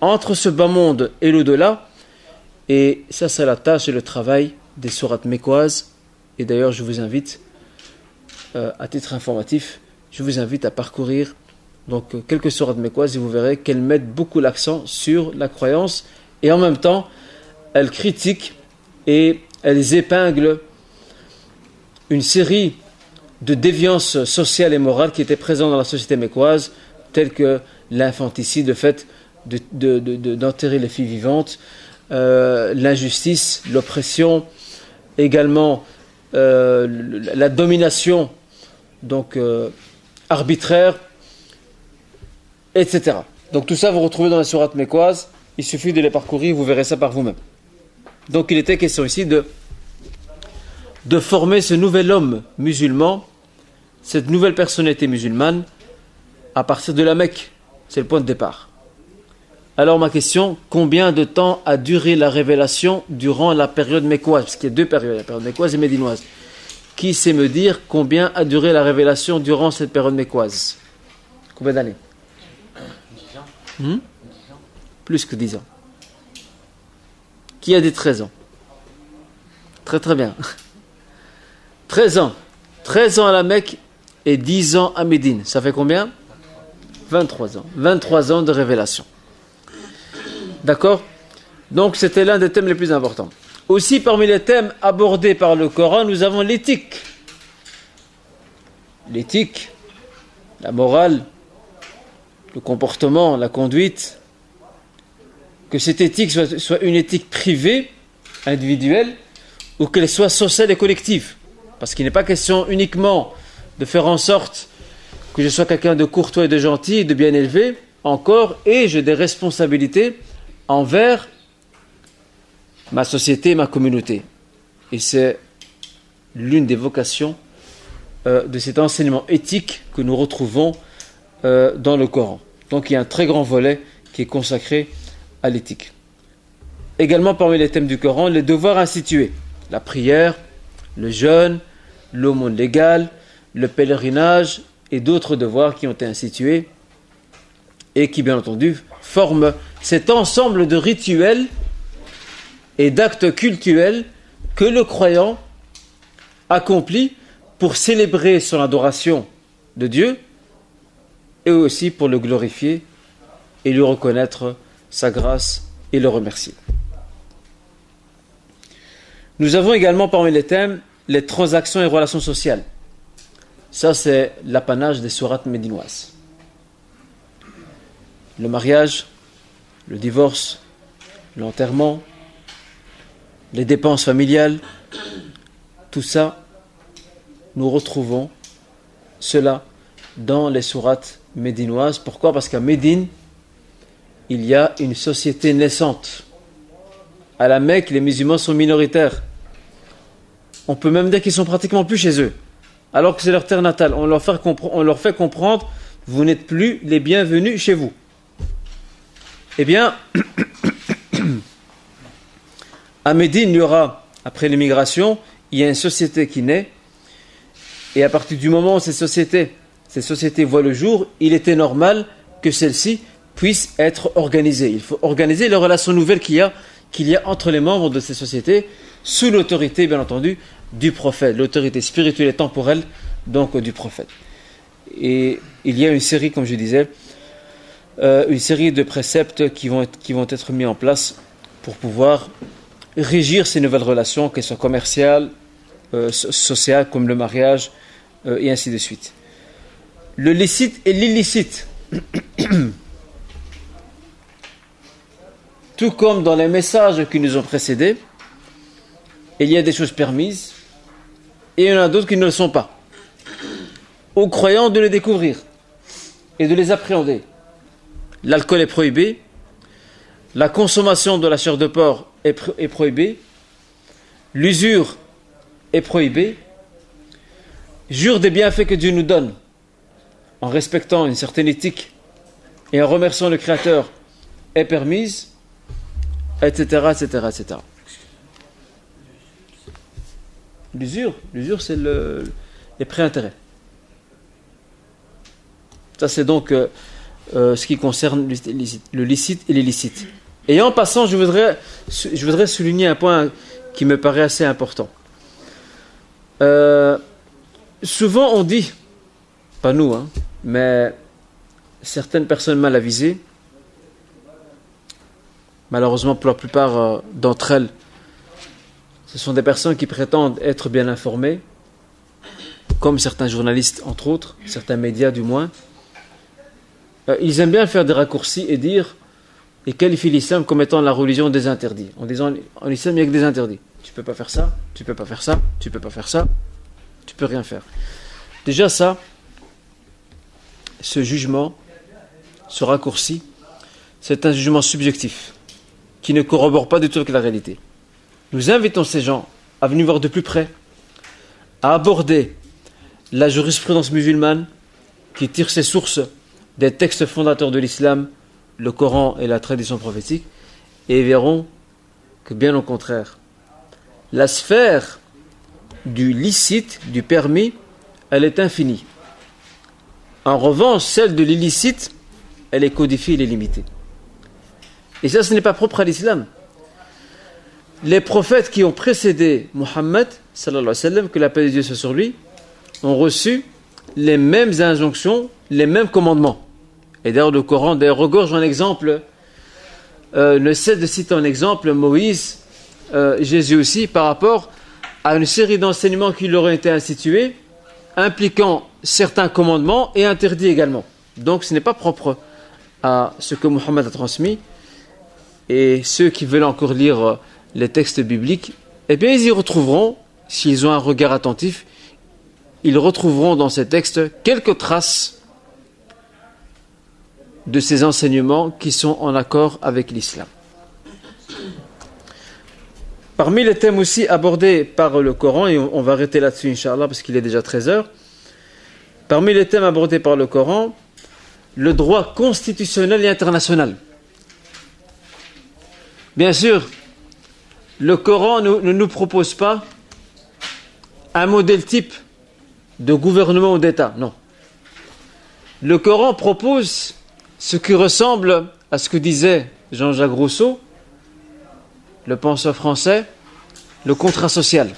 entre ce bas monde et l'au-delà. Et ça, c'est la tâche et le travail des sourates mécoises. Et d'ailleurs, je vous invite, à titre informatif, je vous invite à parcourir donc quelques sourates mécoises et vous verrez qu'elles mettent beaucoup l'accent sur la croyance et en même temps elles critiquent et elles épinglent une série de déviances sociales et morales qui étaient présentes dans la société mécoise, telles que l'infanticide, le fait d'enterrer les filles vivantes, l'injustice, l'oppression, également la domination donc arbitraire, etc. Donc tout ça vous retrouvez dans la sourate mécoise, il suffit de les parcourir, vous verrez ça par vous-même. Donc il était question ici de former ce nouvel homme musulman, cette nouvelle personnalité musulmane, à partir de la Mecque. C'est le point de départ. Alors ma question, combien de temps a duré la révélation durant la période mécoise? Parce qu'il y a deux périodes, la période mécoise et médinoise. Qui sait me dire combien a duré la révélation durant cette période mécoise? Combien d'années? 10 ans. Plus que 10 ans. Qui a dit 13 ans? Très très bien. 13 ans. 13 ans à la Mecque et 10 ans à Médine. Ça fait combien? 23 ans. 23 ans de révélation. D'accord? Donc c'était l'un des thèmes les plus importants. Aussi, parmi les thèmes abordés par le Coran, nous avons l'éthique. L'éthique, la morale, le comportement, la conduite. Que cette éthique soit une éthique privée, individuelle, ou qu'elle soit sociale et collective. Parce qu'il n'est pas question uniquement de faire en sorte que je sois quelqu'un de courtois et de gentil et de bien élevé. Encore, et j'ai des responsabilités envers ma société, ma communauté. Et c'est l'une des vocations de cet enseignement éthique que nous retrouvons dans le Coran. Donc il y a un très grand volet qui est consacré à l'éthique. Également parmi les thèmes du Coran, les devoirs institués. La prière, le jeûne, l'aumône légale, le pèlerinage et d'autres devoirs qui ont été institués et qui bien entendu forment cet ensemble de rituels et d'actes cultuels que le croyant accomplit pour célébrer son adoration de Dieu et aussi pour le glorifier et lui reconnaître sa grâce et le remercier. Nous avons également parmi les thèmes les transactions et relations sociales. Ça, c'est l'apanage des sourates médinoises. Le mariage, le divorce, l'enterrement, les dépenses familiales, tout ça, nous retrouvons cela dans les sourates médinoises. Pourquoi? Parce qu'à Médine, il y a une société naissante. À la Mecque, les musulmans sont minoritaires. On peut même dire qu'ils sont pratiquement plus chez eux, alors que c'est leur terre natale. On leur fait comprendre, vous n'êtes plus les bienvenus chez vous. Eh bien, à Médine, il y aura, après l'immigration, il y a une société qui naît, et à partir du moment où ces sociétés voient le jour, il était normal que celles-ci puissent être organisées. Il faut organiser les relations nouvelles qu'il y a entre les membres de ces sociétés, sous l'autorité, bien entendu, du prophète, l'autorité spirituelle et temporelle, donc du prophète. Et il y a une série, comme je disais, une série de préceptes qui vont être mis en place pour pouvoir régir ces nouvelles relations, qu'elles soient commerciales, sociales, comme le mariage, et ainsi de suite. Le licite et l'illicite. Tout comme dans les messages qui nous ont précédés, il y a des choses permises et il y en a d'autres qui ne le sont pas. Aux croyants de les découvrir et de les appréhender. L'alcool est prohibé, la consommation de la chair de porc est prohibée, l'usure est prohibée, jure des bienfaits que Dieu nous donne en respectant une certaine éthique et en remerciant le Créateur est permise, etc., etc., etc. L'usure, c'est les prêts-intérêts. Ça, c'est donc ce qui concerne le licite et l'illicite. Et en passant, je voudrais souligner un point qui me paraît assez important. Souvent, on dit, pas nous, mais certaines personnes mal avisées, malheureusement pour la plupart d'entre elles, ce sont des personnes qui prétendent être bien informées, comme certains journalistes entre autres, certains médias du moins. Ils aiment bien faire des raccourcis et qualifier l'islam comme étant la religion des interdits, en disant en islam il n'y a que des interdits. Tu ne peux pas faire ça, tu ne peux pas faire ça, tu ne peux pas faire ça, tu ne peux rien faire. Déjà ça, ce jugement, ce raccourci, c'est un jugement subjectif qui ne corrobore pas du tout avec la réalité. Nous invitons ces gens à venir voir de plus près, à aborder la jurisprudence musulmane qui tire ses sources des textes fondateurs de l'islam, le Coran et la tradition prophétique, et ils verront que bien au contraire, la sphère du licite, du permis, elle est infinie. En revanche, celle de l'illicite, elle est codifiée, elle est limitée. Et ça, ce n'est pas propre à l'islam. Les prophètes qui ont précédé Muhammad, sallallahu alayhi wa sallam, que la paix de Dieu soit sur lui, ont reçu les mêmes injonctions, les mêmes commandements. Et d'ailleurs, le Coran regorge un exemple, ne cesse de citer un exemple, Moïse, Jésus aussi, par rapport à une série d'enseignements qui leur ont été institués, impliquant certains commandements et interdits également. Donc ce n'est pas propre à ce que Muhammad a transmis. Et ceux qui veulent encore lire les textes bibliques, eh bien ils y retrouveront, s'ils ont un regard attentif, ils retrouveront dans ces textes quelques traces de ces enseignements qui sont en accord avec l'islam. Parmi les thèmes aussi abordés par le Coran, et on va arrêter là-dessus Inch'Allah parce qu'il est déjà 13h, parmi les thèmes abordés par le Coran, le droit constitutionnel et international. Bien sûr, le Coran ne nous propose pas un modèle type de gouvernement ou d'État, non. Le Coran propose ce qui ressemble à ce que disait Jean-Jacques Rousseau, le penseur français, le contrat social.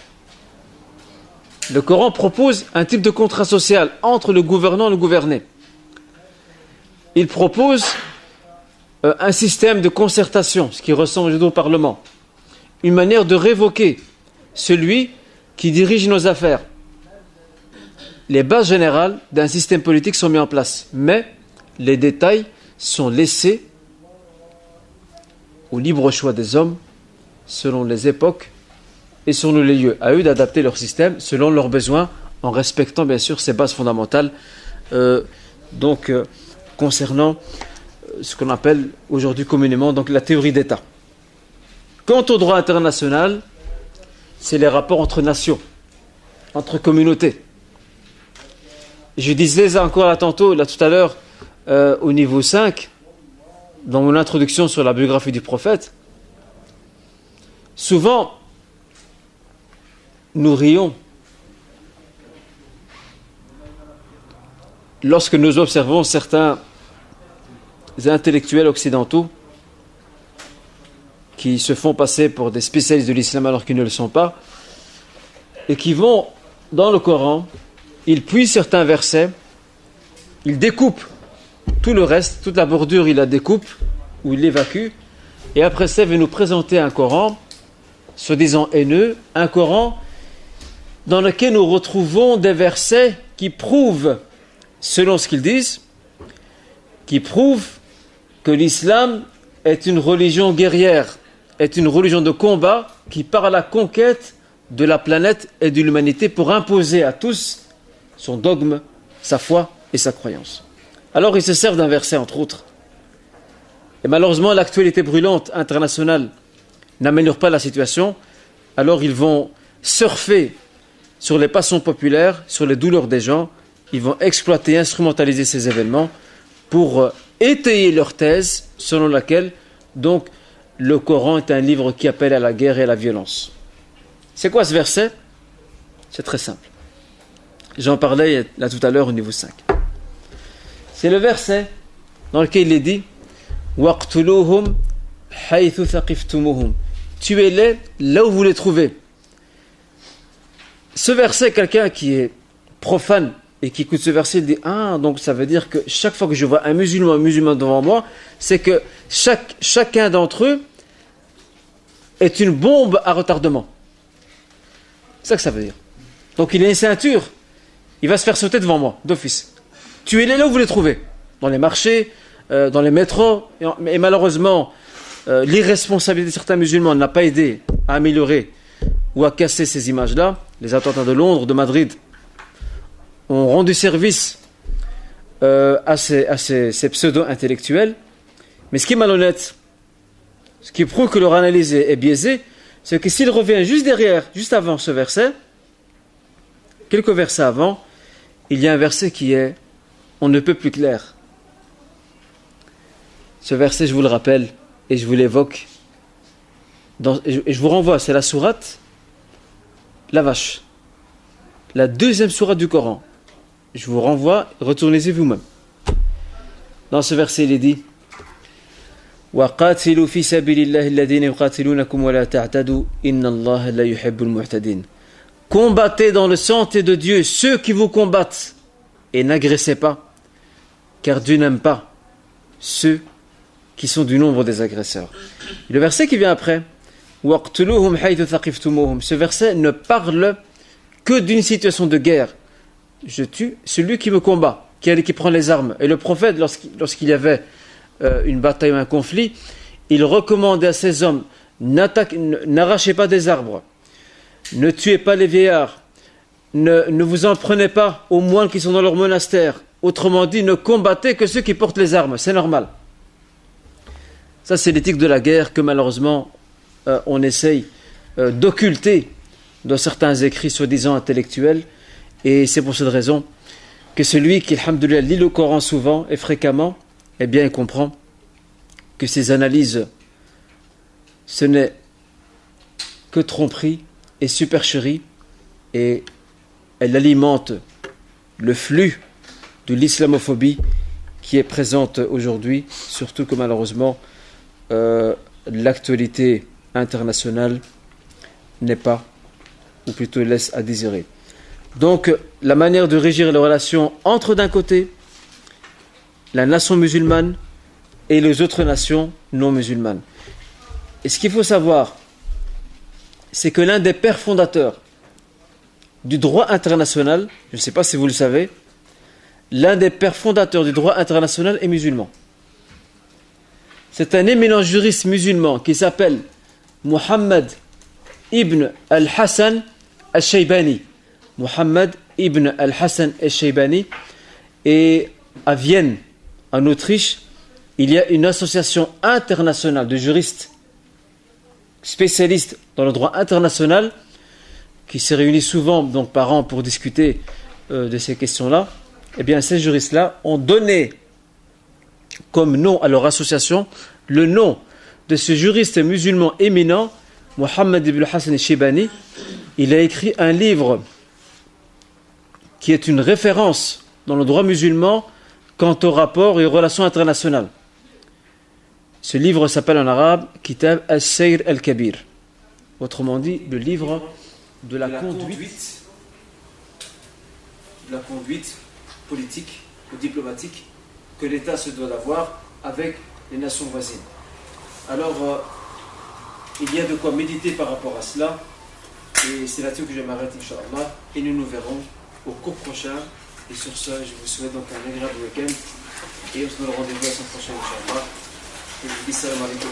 Le Coran propose un type de contrat social entre le gouvernant et le gouverné. Il propose un système de concertation, ce qui ressemble au Parlement, une manière de révoquer celui qui dirige nos affaires. Les bases générales d'un système politique sont mises en place, mais les détails sont laissés au libre choix des hommes, selon les époques et selon les lieux. À eux d'adapter leur système selon leurs besoins, en respectant bien sûr ces bases fondamentales, concernant ce qu'on appelle aujourd'hui communément donc la théorie d'État. Quant au droit international, c'est les rapports entre nations, entre communautés. Je disais encore là tout à l'heure, au niveau 5, dans mon introduction sur la biographie du prophète, souvent, nous rions lorsque nous observons certains intellectuels occidentaux qui se font passer pour des spécialistes de l'islam alors qu'ils ne le sont pas, et qui vont dans le Coran, ils puisent certains versets, ils découpent tout le reste, toute la bordure, ils la découpent ou ils l'évacuent, et après ça, ils vont nous présenter un Coran, soi-disant haineux, un Coran dans lequel nous retrouvons des versets qui prouvent, selon ce qu'ils disent, qui prouvent que l'islam est une religion guerrière, est une religion de combat qui part à la conquête de la planète et de l'humanité pour imposer à tous son dogme, sa foi et sa croyance. Alors ils se servent d'un verset entre autres. Et malheureusement l'actualité brûlante internationale n'améliore pas la situation, alors ils vont surfer sur les passions populaires, sur les douleurs des gens, ils vont exploiter, instrumentaliser ces événements pour étayer leur thèse selon laquelle donc le Coran est un livre qui appelle à la guerre et à la violence. C'est quoi ce verset? C'est très simple. J'en parlais là tout à l'heure au niveau 5. C'est le verset dans lequel il est dit وَاقْتُلُوهُمْ حَيْثُ ثَقِفْتُمُوهُمْ. Tuez-les là où vous les trouvez. Ce verset, quelqu'un qui est profane et qui écoute ce verset, il dit donc ça veut dire que chaque fois que je vois un musulman devant moi, c'est que chacun d'entre eux est une bombe à retardement. C'est ça que ça veut dire. Donc il a une ceinture, il va se faire sauter devant moi, d'office. Tuez-les là où vous les trouvez, dans les marchés, dans les métros, et malheureusement, l'irresponsabilité de certains musulmans n'a pas aidé à améliorer ou à casser ces images-là. Les attentats de Londres, de Madrid, ont rendu service à ces pseudo-intellectuels. Mais ce qui est malhonnête, ce qui prouve que leur analyse est biaisée, c'est que s'il revient juste derrière, juste avant ce verset, quelques versets avant, il y a un verset qui est on ne peut plus clair. Ce verset, je vous le rappelle et je vous l'évoque, et je vous renvoie, c'est la sourate La Vache, la deuxième sourate du Coran. Je vous renvoie, retournez-y vous-même. Dans ce verset, il est dit وَقَاتِلُوا فِي سَبِيلِ اللَّهِ الَّذِينَ يُقَاتِلُونَكُمْ وَلَا تَعْتَدُوا إِنَّ اللَّهَ لَا يُحِبُّ الْمُعْتَدِينَ. Combattez dans le sentier de Dieu ceux qui vous combattent et n'agressez pas, car Dieu n'aime pas ceux qui sont du nombre des agresseurs. Et le verset qui vient après, وَاقْتُلُوهُمْ حَيْثُ ثَقِفْتُمُوهُمْ. Ce verset ne parle que d'une situation de guerre. Je tue celui qui me combat, qui prend les armes. Et le prophète, lorsqu'il y avait une bataille ou un conflit, il recommandait à ses hommes, n'arrachez pas des arbres, ne tuez pas les vieillards, ne vous en prenez pas aux moines qui sont dans leur monastère. Autrement dit, ne combattez que ceux qui portent les armes, c'est normal. Ça, c'est l'éthique de la guerre que malheureusement on essaye d'occulter dans certains écrits soi-disant intellectuels. Et c'est pour cette raison que celui qui, alhamdoulilah, lit le Coran souvent et fréquemment, eh bien, il comprend que ces analyses, ce n'est que tromperie et supercherie, et elle alimente le flux de l'islamophobie qui est présente aujourd'hui, surtout que malheureusement l'actualité internationale n'est pas, ou plutôt laisse à désirer. Donc la manière de régir les relations entre d'un côté la nation musulmane et les autres nations non musulmanes. Et ce qu'il faut savoir, c'est que l'un des pères fondateurs du droit international, je ne sais pas si vous le savez, l'un des pères fondateurs du droit international est musulman. C'est un éminent juriste musulman qui s'appelle Muhammad ibn al-Hassan al-Shaybani. Muhammad ibn al-Hassan al-Shaybani. Et à Vienne, en Autriche, il y a une association internationale de juristes spécialistes dans le droit international qui se réunit souvent donc, par an pour discuter de ces questions-là. Eh bien, ces juristes-là ont donné comme nom à leur association le nom de ce juriste musulman éminent, Muhammad ibn Hassan al-Shaybani. Il a écrit un livre qui est une référence dans le droit musulman quant aux rapports et aux relations internationales. Ce livre s'appelle en arabe Kitab al-Sayr al-Kabir. Autrement dit, le livre de la conduite politique ou diplomatique que l'État se doit d'avoir avec les nations voisines. Alors, il y a de quoi méditer par rapport à cela, et c'est là-dessus que je m'arrête, Inch'Allah, et nous nous verrons au cours prochain. Et sur ce, je vous souhaite donc un agréable week-end, et on se donne rendez-vous la semaine prochaine, Inch'Allah. Et je vous dis salam alaikum.